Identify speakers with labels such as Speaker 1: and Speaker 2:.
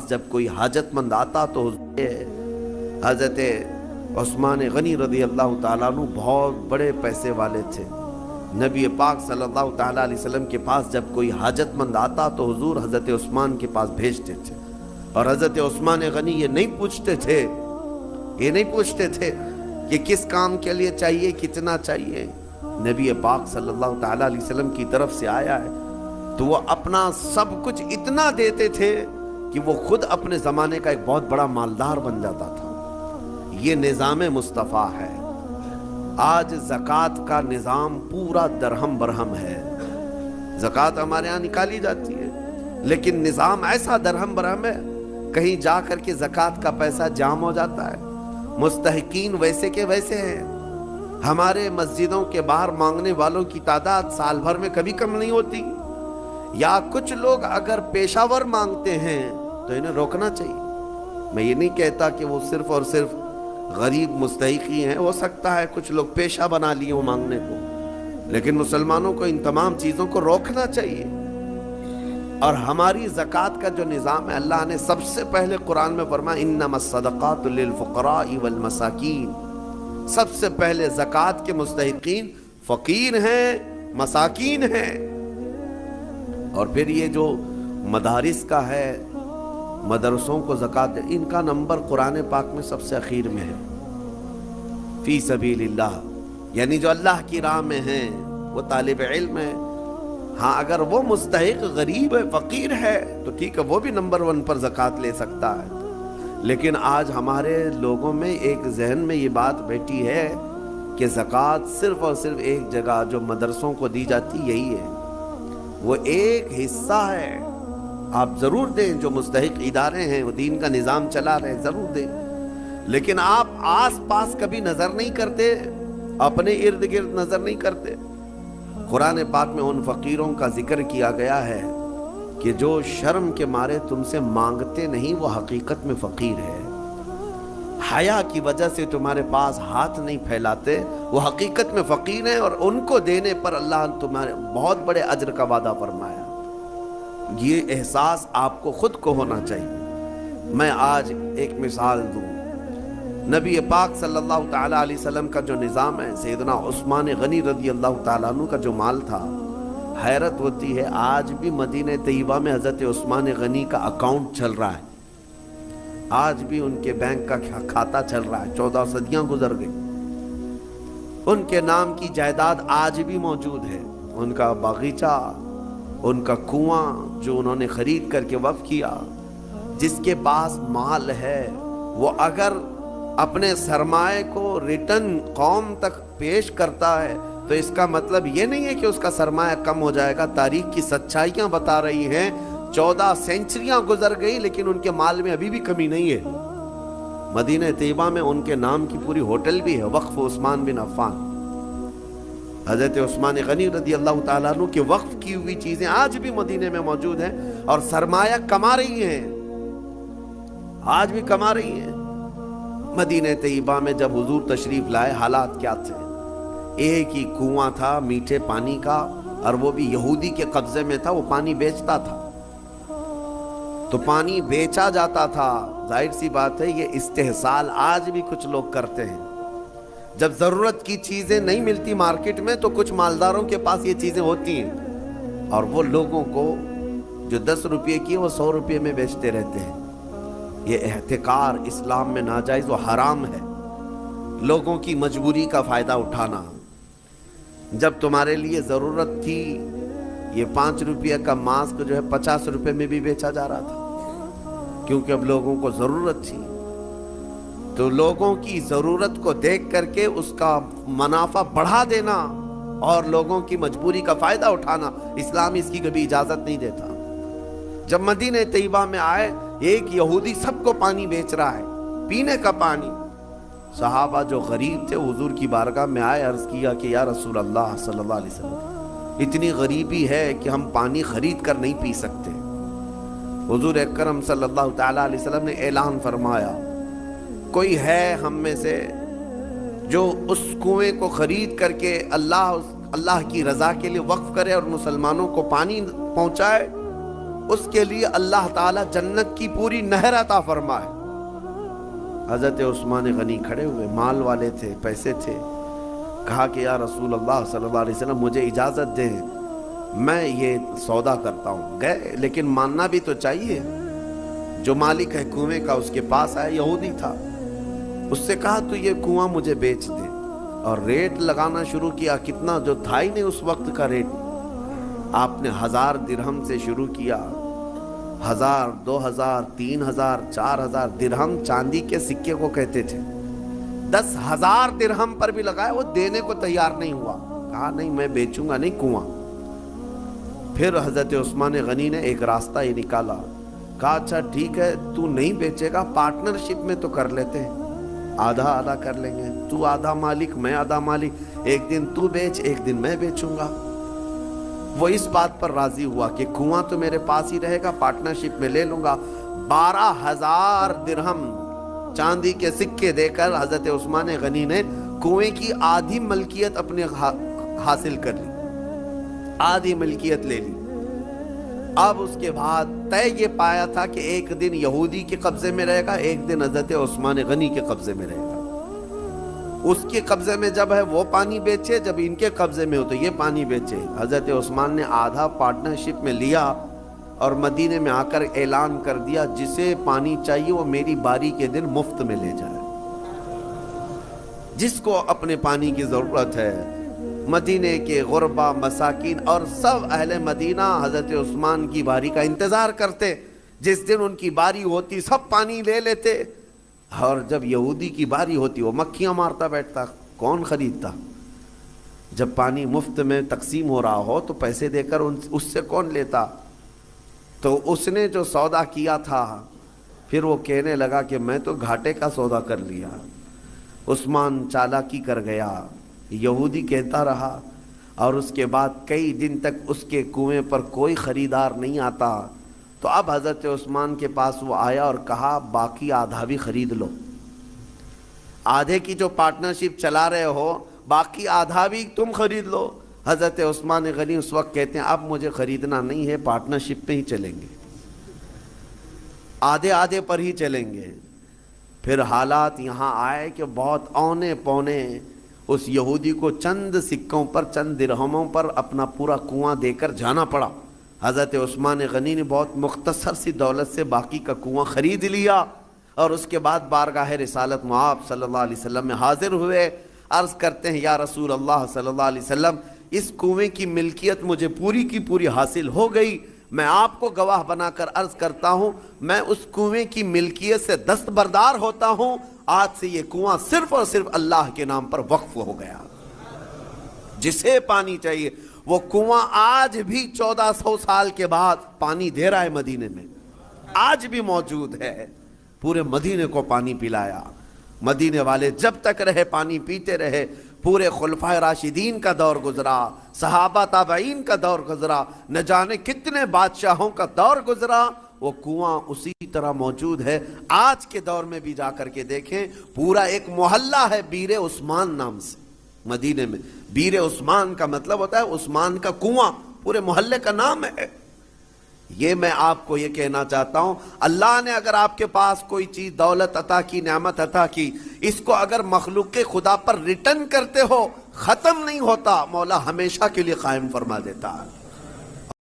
Speaker 1: جب کوئی حاجت مند آتا تو حضرت عثمان غنی رضی اللہ تعالیٰ عنہ بہت بڑے پیسے والے تھے۔ نبی پاک صلی اللہ تعالیٰ علیہ وسلم کے پاس جب کوئی حاجت مند آتا تو حضور حضرت عثمان کے پاس بھیجتے تھے، اور حضرت عثمان غنی یہ نہیں پوچھتے تھے کہ کس کام کے لیے چاہیے، کتنا چاہیے۔ نبی پاک صلی اللہ تعالیٰ علیہ وسلم کی طرف سے آیا ہے تو وہ اپنا سب کچھ اتنا دیتے تھے کہ وہ خود اپنے زمانے کا ایک بہت بڑا مالدار بن جاتا تھا۔ یہ نظام مصطفیٰ ہے۔ آج زکوٰۃ کا نظام پورا درہم برہم ہے۔ زکوٰۃ ہمارے ہاں نکالی جاتی ہے، لیکن نظام ایسا درہم برہم ہے، کہیں جا کر کے زکوٰۃ کا پیسہ جام ہو جاتا ہے، مستحقین ویسے کے ویسے ہیں۔ ہمارے مسجدوں کے باہر مانگنے والوں کی تعداد سال بھر میں کبھی کم نہیں ہوتی، یا کچھ لوگ اگر پیشہ ور مانگتے ہیں تو انہیں روکنا چاہیے۔ میں یہ نہیں کہتا کہ وہ صرف اور صرف غریب مستحقی ہیں، ہو سکتا ہے کچھ لوگ پیشہ بنا لیے ہوں مانگنے کو، لیکن مسلمانوں کو ان تمام چیزوں کو روکنا چاہیے۔ اور ہماری زکوٰۃ کا جو نظام ہے، اللہ نے سب سے پہلے قرآن میں فرمایا انما الصدقات للفقراء والمساکین، سب سے پہلے زکوٰۃ کے مستحقین فقیر ہیں، مساکین ہیں۔ اور پھر یہ جو مدارس کا ہے، مدرسوں کو زکوٰۃ، ان کا نمبر قرآن پاک میں سب سے اخیر میں ہے۔ فی سبیل اللہ، یعنی جو اللہ کی راہ میں ہیں، وہ طالب علم ہے۔ ہاں اگر وہ مستحق غریب ہے، فقیر ہے، تو ٹھیک ہے، وہ بھی نمبر 1 پر زکوٰۃ لے سکتا ہے۔ لیکن آج ہمارے لوگوں میں ایک ذہن میں یہ بات بیٹھی ہے کہ زکوٰۃ صرف اور صرف ایک جگہ جو مدرسوں کو دی جاتی یہی ہے، وہ ایک حصہ ہے۔ آپ ضرور دیں، جو مستحق ادارے ہیں وہ دین کا نظام چلا رہے ہیں، ضرور دیں، لیکن آپ آس پاس کبھی نظر نہیں کرتے، اپنے ارد گرد نظر نہیں کرتے۔ قرآن پاک میں ان فقیروں کا ذکر کیا گیا ہے کہ جو شرم کے مارے تم سے مانگتے نہیں، وہ حقیقت میں فقیر ہے۔ حیا کی وجہ سے تمہارے پاس ہاتھ نہیں پھیلاتے، وہ حقیقت میں فقیر ہیں، اور ان کو دینے پر اللہ نے تمہارے بہت بڑے اجر کا وعدہ فرمایا۔ یہ احساس آپ کو خود کو ہونا چاہیے۔ میں آج ایک مثال دوں، نبی پاک صلی اللہ تعالیٰ علیہ وسلم کا جو نظام ہے، سیدنا عثمان غنی رضی اللہ تعالیٰ عنہ کا جو مال تھا، حیرت ہوتی ہے آج بھی مدینہ طیبہ میں حضرت عثمان غنی کا اکاؤنٹ چل رہا ہے، آج بھی ان کے بینک کا کھاتہ چل رہا ہے۔ 14 صدیاں گزر گئی، ان کے نام کی جائیداد آج بھی موجود ہے، ان کا باغیچہ، ان کا کنواں جو انہوں نے خرید کر کے وقف کیا۔ جس کے پاس مال ہے وہ اگر اپنے سرمائے کو ریٹرن قوم تک پیش کرتا ہے تو اس کا مطلب یہ نہیں ہے کہ اس کا سرمایہ کم ہو جائے گا۔ تاریخ کی سچائیاں بتا رہی ہیں 14 سینچریاں گزر گئی لیکن ان کے مال میں ابھی بھی کمی نہیں ہے۔ مدینہ طیبہ میں ان کے نام کی پوری ہوٹل بھی ہے، وقف عثمان بن عفان۔ حضرت عثمان غنی رضی اللہ تعالیٰ عنہ کے وقف کی ہوئی چیزیں آج بھی مدینے میں موجود ہیں، اور سرمایہ کما رہی ہیں، آج بھی کما رہی ہیں۔ مدینہ طیبہ میں جب حضور تشریف لائے، حالات کیا تھے؟ ایک ہی کنواں تھا میٹھے پانی کا، اور وہ بھی یہودی کے قبضے میں تھا، وہ پانی بیچتا تھا، تو پانی بیچا جاتا تھا۔ ظاہر سی بات ہے یہ استحصال آج بھی کچھ لوگ کرتے ہیں۔ جب ضرورت کی چیزیں نہیں ملتی مارکیٹ میں تو کچھ مالداروں کے پاس یہ چیزیں ہوتی ہیں، اور وہ لوگوں کو جو 10 روپے کی وہ 100 روپے میں بیچتے رہتے ہیں۔ یہ احتکار اسلام میں ناجائز و حرام ہے، لوگوں کی مجبوری کا فائدہ اٹھانا۔ جب تمہارے لیے ضرورت تھی، یہ 5 روپے کا ماسک جو ہے 50 روپے میں بھی بیچا جا رہا تھا، کیونکہ اب لوگوں کو ضرورت تھی۔ تو لوگوں کی ضرورت کو دیکھ کر کے اس کا منافع بڑھا دینا اور لوگوں کی مجبوری کا فائدہ اٹھانا، اسلام اس کی کبھی اجازت نہیں دیتا۔ جب مدینہ طیبہ میں آئے، ایک یہودی سب کو پانی بیچ رہا ہے، پینے کا پانی۔ صحابہ جو غریب تھے حضور کی بارگاہ میں آئے، عرض کیا کہ یا رسول اللہ صلی اللہ علیہ وسلم، اتنی غریبی ہے کہ ہم پانی خرید کر نہیں پی سکتے۔ حضور اکرم صلی اللہ تعالیٰ علیہ وسلم نے اعلان فرمایا، کوئی ہے ہم میں سے جو اس کنویں کو خرید کر کے اللہ کی رضا کے لیے وقف کرے اور مسلمانوں کو پانی پہنچائے؟ اس کے لیے اللہ تعالیٰ جنت کی پوری نہر عطا فرمائے۔ حضرت عثمان غنی کھڑے ہوئے، مال والے تھے، پیسے تھے، کہا کہ یا رسول اللہ صلی اللہ علیہ وسلم مجھے اجازت دیں، میں یہ سودا کرتا ہوں۔ گئے، لیکن ماننا بھی تو چاہیے۔ جو مالک ہے کنویں کا اس کے پاس آیا، یہودی تھا، اس سے کہا تو یہ کنواں مجھے بیچ دے، اور ریٹ لگانا شروع کیا۔ کتنا، جو تھا ہی نہیں اس وقت کا ریٹ، آپ نے 1000 درہم سے شروع کیا، 1000، 2000، 3000، 4000 درہم چاندی کے سکے کو کہتے تھے۔ 10,000 درہم پر بھی لگائے، وہ دینے کو تیار نہیں ہوا، کہا نہیں میں بیچوں گا نہیں کنواں۔ پھر حضرت عثمان غنی نے ایک راستہ یہ نکالا، کہا اچھا ٹھیک ہے، تو نہیں بیچے گا، پارٹنرشپ میں تو کر لیتے ہیں، آدھا آدھا کر لیں گے، تو آدھا مالک میں آدھا مالک، ایک دن تو بیچ ایک دن میں بیچوں گا۔ وہ اس بات پر راضی ہوا کہ کنواں تو میرے پاس ہی رہے گا، پارٹنرشپ میں لے لوں گا۔ 12,000 درہم چاندی کے سکے دے کر حضرت عثمان غنی نے کنویں کی آدھی ملکیت اپنے حاصل کر لی، آدھی ملکیت لے لی۔ اب اس کے بعد طے یہ پایا تھا کہ ایک دن یہودی کے قبضے میں رہے گا، ایک دن حضرت عثمان غنی کے قبضے میں رہے گا۔ اس کے قبضے میں جب ہے وہ پانی بیچے، جب ان کے قبضے میں ہو تو یہ پانی بیچے۔ حضرت عثمان نے آدھا پارٹنرشپ میں لیا اور مدینے میں آ کر اعلان کر دیا جسے پانی چاہیے وہ میری باری کے دن مفت میں لے جائے، جس کو اپنے پانی کی ضرورت ہے۔ مدینے کے غربا، مساکین اور سب اہل مدینہ حضرت عثمان کی باری کا انتظار کرتے، جس دن ان کی باری ہوتی سب پانی لے لیتے، اور جب یہودی کی باری ہوتی وہ مکھیاں مارتا بیٹھتا، کون خریدتا؟ جب پانی مفت میں تقسیم ہو رہا ہو تو پیسے دے کر اس سے کون لیتا؟ تو اس نے جو سودا کیا تھا پھر وہ کہنے لگا کہ میں تو گھاٹے کا سودا کر لیا۔ عثمان چالاکی کر گیا، یہودی کہتا رہا، اور اس کے بعد کئی دن تک اس کے کنویں پر کوئی خریدار نہیں آتا۔ تو اب حضرت عثمان کے پاس وہ آیا اور کہا باقی آدھا بھی خرید لو، آدھے کی جو پارٹنرشپ چلا رہے ہو باقی آدھا بھی تم خرید لو۔ حضرت عثمان غنی اس وقت کہتے ہیں اب مجھے خریدنا نہیں ہے، پارٹنرشپ پہ ہی چلیں گے، آدھے آدھے پر ہی چلیں گے۔ پھر حالات یہاں آئے کہ بہت اونے پونے اس یہودی کو چند سکوں پر، چند درہموں پر اپنا پورا کنواں دے کر جانا پڑا۔ حضرت عثمان غنی نے بہت مختصر سی دولت سے باقی کا کنواں خرید لیا، اور اس کے بعد بارگاہ رسالت مآب صلی اللہ علیہ وسلم میں حاضر ہوئے۔ عرض کرتے ہیں یا رسول اللہ صلی اللہ علیہ وسلم، اس کنویں کی ملکیت مجھے پوری کی پوری حاصل ہو گئی، میں آپ کو گواہ بنا کر عرض کرتا ہوں میں اس کنویں کی ملکیت سے دستبردار ہوتا ہوں، آج سے یہ کنواں صرف اور صرف اللہ کے نام پر وقف ہو گیا۔ جسے پانی چاہیے وہ کنواں آج بھی 1400 سال کے بعد پانی دے رہا ہے، مدینے میں آج بھی موجود ہے، پورے مدینے کو پانی پلایا۔ مدینے والے جب تک رہے پانی پیتے رہے، پورے خلفائے راشدین کا دور گزرا، صحابہ تابعین کا دور گزرا، نہ جانے کتنے بادشاہوں کا دور گزرا، وہ کنواں اسی طرح موجود ہے۔ آج کے دور میں بھی جا کر کے دیکھیں، پورا ایک محلہ ہے بیر عثمان نام سے، مدینے میں بیر عثمان کا مطلب ہوتا ہے عثمان کا کنواں، پورے محلے کا نام ہے۔ یہ میں آپ کو یہ کہنا چاہتا ہوں، اللہ نے اگر آپ کے پاس کوئی چیز دولت عطا کی، نعمت عطا کی، اس کو اگر مخلوق خدا پر ریٹرن کرتے ہو ختم نہیں ہوتا، مولا ہمیشہ کے لیے قائم فرما دیتا ہے۔